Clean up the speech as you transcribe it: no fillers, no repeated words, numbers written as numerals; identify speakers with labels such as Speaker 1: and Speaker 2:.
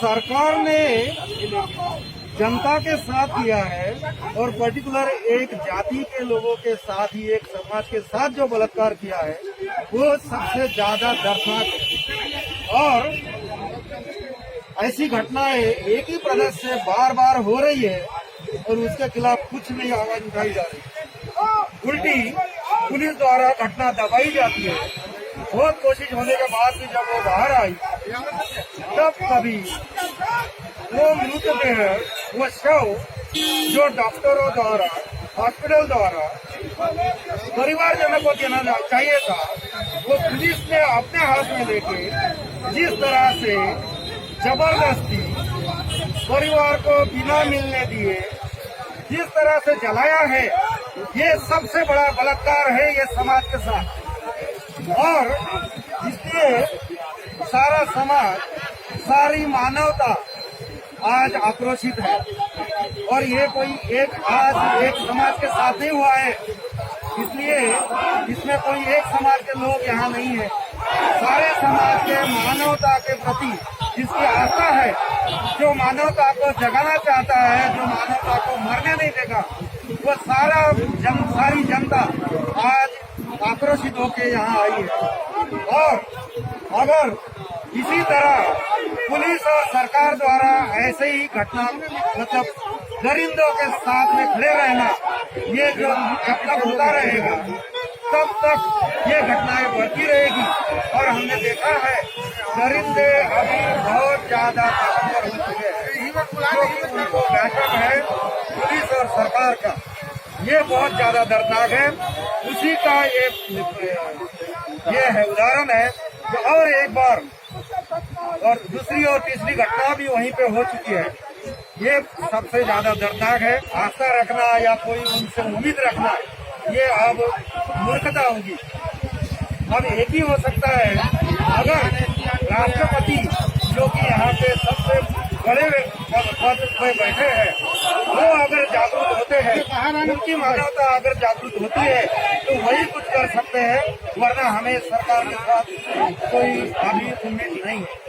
Speaker 1: सरकार ने जनता के साथ किया है और पर्टिकुलर एक जाति के लोगों के साथ ही, एक समाज के साथ जो बलात्कार किया है वो सबसे ज्यादा दर्दनाक है। और ऐसी घटनाएं एक ही प्रदेश से बार बार हो रही है और उसके खिलाफ कुछ नहीं आवाज उठाई जा रही। उल्टी पुलिस द्वारा घटना दबाई जाती है। बहुत कोशिश होने के बाद भी जब वो बाहर आई तब कभी वो मृतदेह, वो शव जो डॉक्टरों द्वारा, हॉस्पिटल द्वारा परिवारजनों को देना चाहिए था, वो पुलिस ने अपने हाथ में लेके जिस तरह से जबरदस्ती परिवार को बिना मिलने दिए जिस तरह से जलाया है, ये सबसे बड़ा बलात्कार है ये समाज के साथ। और इसलिए सारा समाज, सारी मानवता आज आक्रोशित है। और ये कोई आज एक समाज के साथ नहीं हुआ है, इसलिए इसमें कोई एक समाज के लोग यहाँ नहीं है। सारे समाज के मानवता के प्रति जिसकी आस्था है, जो मानवता को जगाना चाहता है, जो मानवता को मरने नहीं देगा, वो सारी जनता आज आक्रोशित होकर यहाँ आई है। और अगर इसी तरह पुलिस और सरकार द्वारा ऐसे ही घटना मतलब दरिंदों के साथ में खड़े रहना, ये जो जब तक होता रहेगा तब तक ये घटनाएं बढ़ती रहेगी। और हमने देखा है दरिंदे अभी बहुत ज्यादा ताकतवर हो चुके हैं, उनको बैठक है पुलिस और सरकार का, ये बहुत ज्यादा दर्दनाक है। उसी का ये है उदाहरण है। तो और एक बार और दूसरी और तीसरी घटना भी वहीं पे हो चुकी है। ये सबसे ज्यादा दर्दनाक है। आस्था रखना या कोई उनसे उम्मीद रखना, ये अब मूर्खता होगी। अब एक ही हो सकता है, अगर राष्ट्रपति जो कि यहाँ पे सबसे बड़े पद पे बैठे हैं, वो अगर जागरूक होते हैं, उनकी मानवता अगर जागरूक होती है तो वही कुछ कर सकते हैं, वरना हमें सरकार के साथ कोई अभी उम्मीद नहीं है।